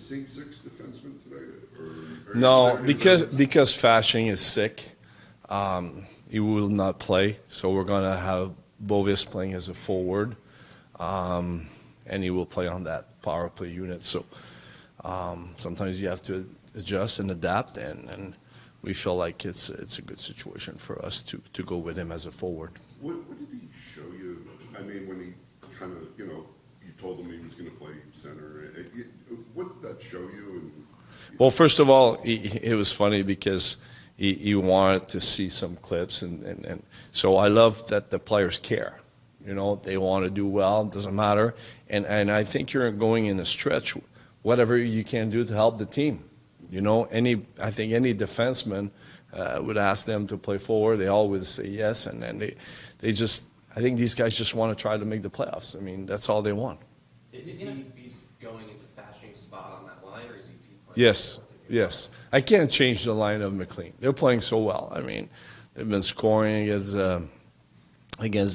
seeing 6 defensemen today? No, because Fasching is sick, he will not play. So we're going to have Bovis playing as a forward, and he will play on that power play unit. So sometimes you have to adjust and adapt, and we feel like it's a good situation for us to go with him as a forward. What did he show you? I mean, when he kind of, you told him he was going to play center. What did that show you? Well, first of all, it was funny because he wanted to see some clips, and so I love that the players care. They want to do well. It doesn't matter, and I think you're going in a stretch. Whatever you can do to help the team. I think any defenseman would ask them to play forward. They always say yes, and then they just. I think these guys just want to try to make the playoffs. I mean, that's all they want. Is he going into Fasching's spot on that line, or is he playing? Yes. I can't change the line of McLean. They're playing so well. I mean, they've been scoring against the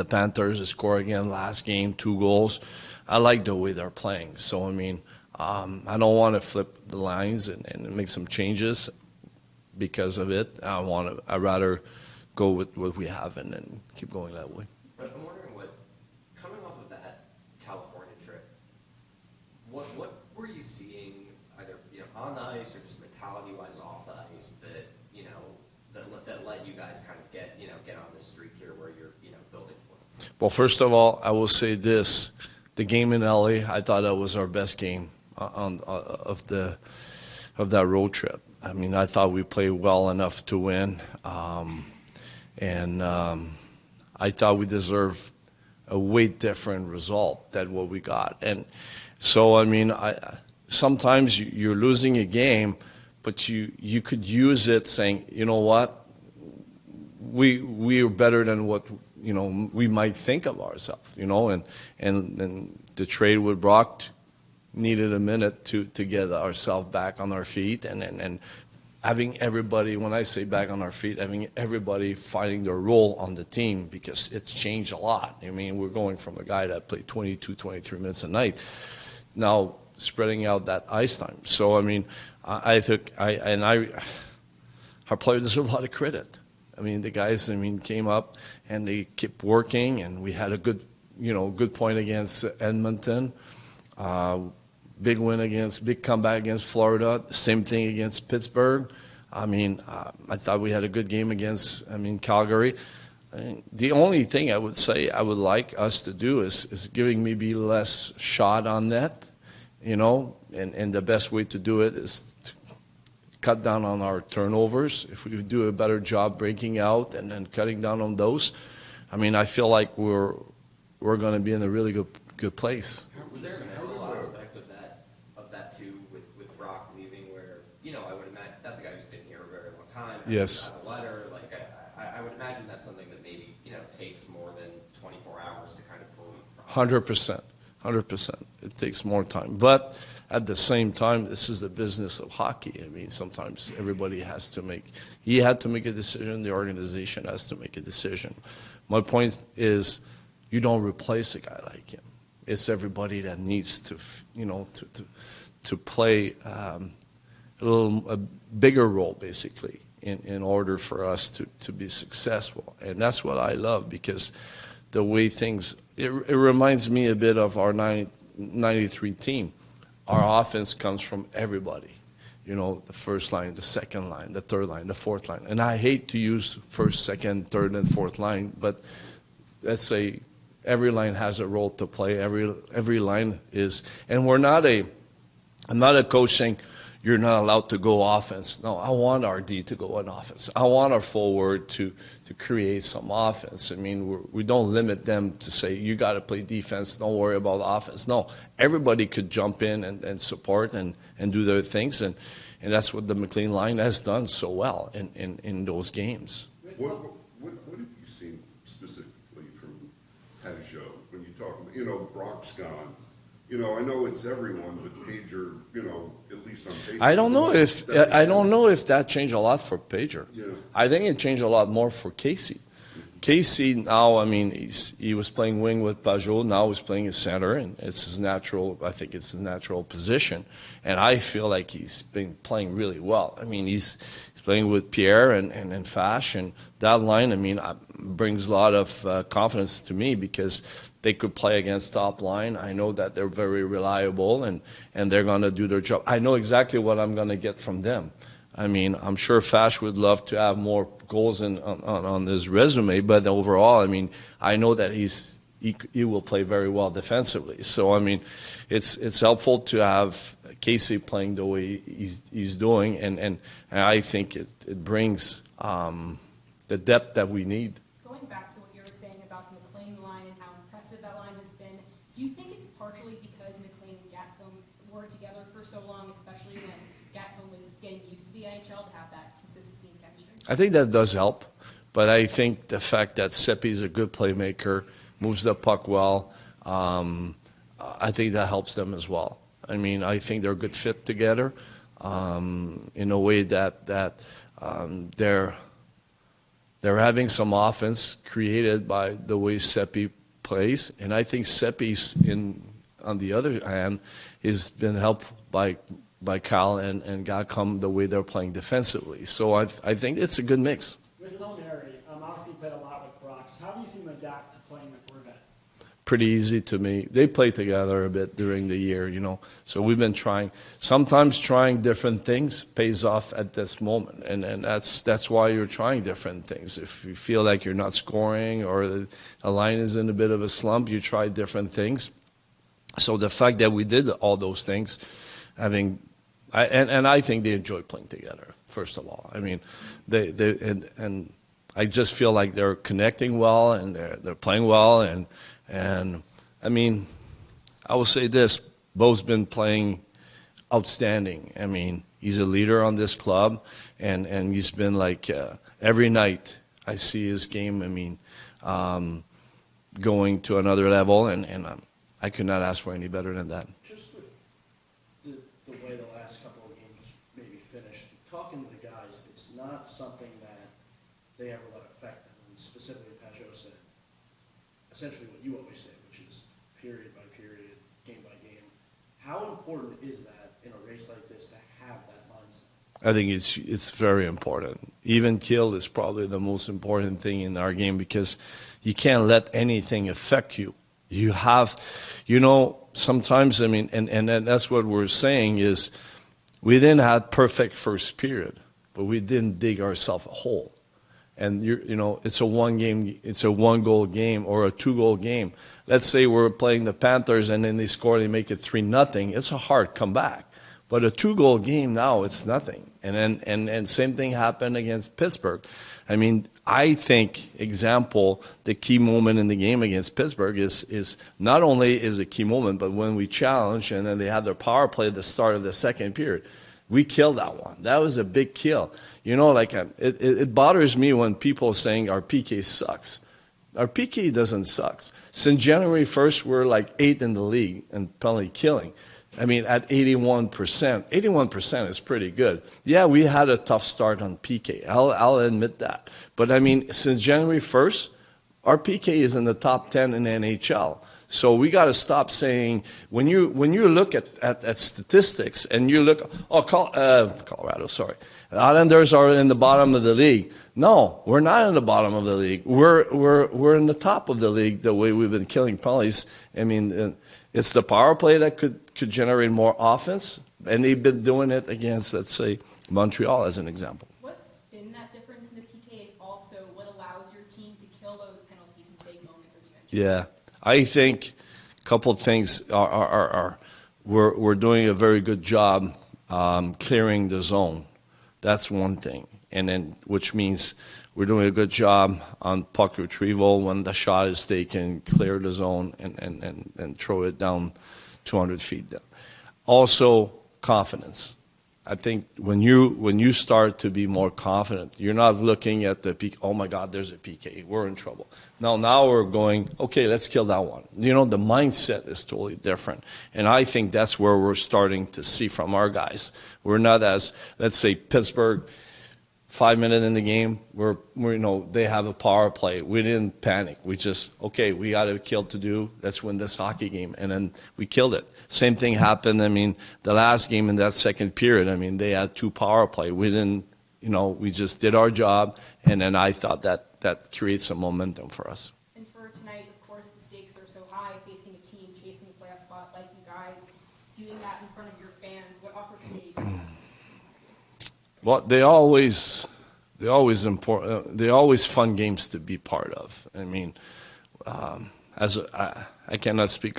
Panthers. They scored again last game, 2 goals. I like the way they're playing. So, I mean, I don't want to flip the lines and make some changes because of it. I'd rather go with what we have and then keep going that way. But I'm wondering coming off of that California trip, what were you seeing either on the ice or just mentality-wise off the ice that let you guys kind of get on this streak here where you're building points? Well, first of all, I will say this: the game in LA, I thought that was our best game of that road trip. I mean, I thought we played well enough to win, and I thought we deserved a way different result than what we got. And so, I mean, sometimes you're losing a game, but you could use it saying, you know what, we are better than what we might think of ourselves, and the trade with Brock needed a minute to get ourselves back on our feet, and having everybody, when I say back on our feet, having everybody finding their role on the team, because it's changed a lot. I mean, we're going from a guy that played 22, 23 minutes a night, now spreading out that ice time. So, I mean, I think our players deserve a lot of credit. I mean, the guys, came up and they kept working, and we had a good point against Edmonton. Big comeback against Florida. Same thing against Pittsburgh. I mean, I thought we had a good game against, Calgary. The only thing I would say I would like us to do is giving maybe less shot on net, and the best way to do it is to cut down on our turnovers. If we do a better job breaking out and then cutting down on those, I feel like we're going to be in a really good place. Was there a mental aspect of that too, with Brock leaving, where I would imagine that's a guy who's been here a very long time. Yes. Has a letter, I would imagine that's something that maybe takes more than 24 hours to kind of fully process. 100%. It takes more time, but at the same time, this is the business of hockey. Sometimes everybody has to he had to make a decision. The organization has to make a decision. My point is, you don't replace a guy like him. It's everybody that needs to play a bigger role, basically, in order for us to be successful. And that's what I love, because the way it reminds me a bit of our 93 team. Our offense comes from everybody. The first line, the second line, the third line, the fourth line. And I hate to use first, second, third, and fourth line, but let's say every line has a role to play. Every line is, and I'm not a coach saying you're not allowed to go offense. No, I want our D to go on offense. I want our forward to create some offense. We don't limit them to say, you got to play defense, don't worry about offense. No, everybody could jump in and support and do their things, and that's what the McLean line has done so well in those games. What have you seen specifically from Pajot when you talk about, Brock's gone? I know it's everyone, but Pager, at least on paper. I don't know if that changed a lot for Pager. Yeah. I think it changed a lot more for Casey, Casey now, I mean, he was playing wing with Pajot. Now he's playing as center, and it's his natural. I think it's his natural position, and I feel like he's been playing really well. I mean, he's playing with Pierre and Fash, and that line, I mean, brings a lot of confidence to me because they could play against top line. I know that they're very reliable, and they're going to do their job. I know exactly what I'm going to get from them. I mean, I'm sure Fash would love to have more goals on his resume, but overall, I mean, I know that he will play very well defensively. So, I mean, it's helpful to have Casey playing the way he's doing, and I think it brings the depth that we need. Going back to what you were saying about the McLean line and how impressive that line has been, do you think it's partially because McLean and Gatcomb were together for so long, especially when Gatcomb was getting used to the NHL, to have that consistency and chemistry? I think that does help, but I think the fact that Seppi's a good playmaker, moves the puck well, I think that helps them as well. I mean, I think they're a good fit together in a way that they're having some offense created by the way Seppi plays, and I think Seppi's on the other hand has been helped by Kyle and Gatcomb the way they're playing defensively. So I think it's a good mix. With Palmieri, obviously played a lot with Brock. Just how do you see him adapt to playing with Corvette? Pretty easy to me. They play together a bit during the year, you know. So we've been sometimes trying different things pays off at this moment. And that's why you're trying different things. If you feel like you're not scoring or a line is in a bit of a slump, you try different things. So the fact that we did all those things, I think they enjoy playing together, first of all. I mean, and I just feel like they're connecting well and they're playing well. And I mean, I will say this, Bo's been playing outstanding. I mean, he's a leader on this club, and he's been like every night I see his game, I mean, going to another level, and I could not ask for any better than that. Just with the way the last couple of games maybe finished, talking to the guys, it's not something that they ever let affect them. And specifically, Pajot said essentially what you always say, which is period by period, game by game. How important is that in a race like this to have that mindset? I think it's very important. Even kill is probably the most important thing in our game because you can't let anything affect you. You have, you know, sometimes, I mean, and that's what we're saying is we didn't have perfect first period, but we didn't dig ourselves a hole. And you know, it's a one goal game or a 2-goal game. Let's say we're playing the Panthers and then they score, they make it 3-0. It's a hard comeback. But a 2-goal game now, it's nothing. And same thing happened against Pittsburgh. I mean, I think, example, the key moment in the game against Pittsburgh is not only is a key moment, but when we challenge and then they had their power play at the start of the second period. We killed that one. That was a big kill. You know, like it bothers me when people are saying our PK sucks. Our PK doesn't suck. Since January 1st, we're like 8th in the league in penalty killing. I mean, at 81%. 81% is pretty good. Yeah, we had a tough start on PK. I'll admit that. But, I mean, since January 1st, our PK is in the top 10 in the NHL. So we got to stop saying, when you look at statistics and you look, Colorado, sorry. Islanders are in the bottom of the league. No, we're not in the bottom of the league. We're in the top of the league the way we've been killing penalties. I mean, it's the power play that could generate more offense, and they've been doing it against, let's say, Montreal as an example. What's been that difference in the PK, and also what allows your team to kill those penalties in big moments, as you mentioned? Yeah, I think a couple of things we're doing a very good job clearing the zone. That's one thing, and then which means we're doing a good job on puck retrieval when the shot is taken, clear the zone and throw it down 200 feet down. Also, confidence. I think when you start to be more confident, you're not looking at the PK, oh my God, there's a PK, we're in trouble. Now we're going, okay, let's kill that one. You know, the mindset is totally different. And I think that's where we're starting to see from our guys. We're not as, let's say, Pittsburgh, 5 minutes in the game, they have a power play. We didn't panic. We just, okay, we got a kill to do. Let's win this hockey game. And then we killed it. Same thing happened, the last game in that second period. They had 2 power play. We didn't, we just did our job. And then I thought that creates some momentum for us. And for tonight, of course, the stakes are so high, facing a team chasing a playoff spot like you guys, doing that in front of your fans. What opportunity do you have? Well, they always fun games to be part of. I cannot speak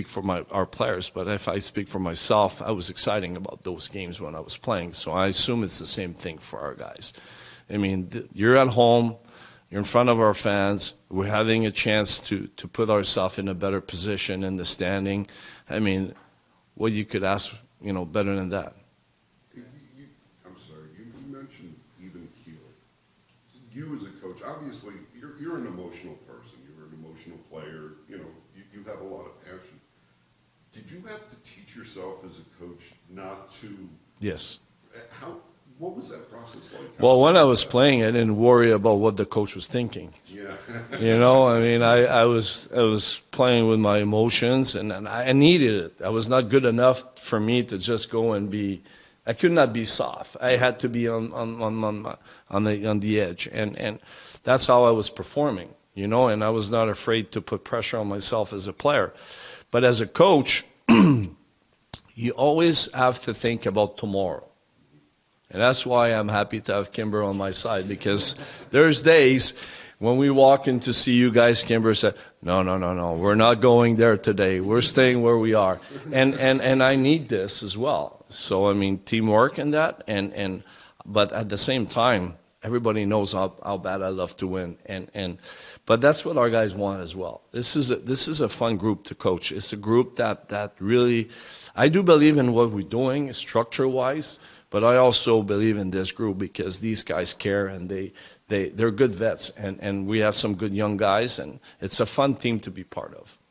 for our players, but if I speak for myself, I was excited about those games when I was playing. So I assume it's the same thing for our guys. You're at home, you're in front of our fans. We're having a chance to put ourselves in a better position in the standing. What you could ask, better than that. You mentioned even keel. You as a coach, obviously, you're an emotional person. You're an emotional player. You have a lot of passion. Did you have to teach yourself as a coach not to? Yes. What was that process like? Well, when I was playing, I didn't worry about what the coach was thinking. Yeah. I was playing with my emotions, and I needed it. I was not good enough for me to just go and be. I could not be soft. I had to be on the edge, and that's how I was performing, And I was not afraid to put pressure on myself as a player, but as a coach, you always have to think about tomorrow, and that's why I'm happy to have Kimber on my side, because there's days when we walk in to see you guys, Kimber said, no, we're not going there today. We're staying where we are, and I need this as well. So teamwork in that, but at the same time, everybody knows how bad I love to win, but that's what our guys want as well. This is a fun group to coach. It's a group that really, I do believe in what we're doing structure-wise, but I also believe in this group because these guys care, and they're good vets, and we have some good young guys, and it's a fun team to be part of.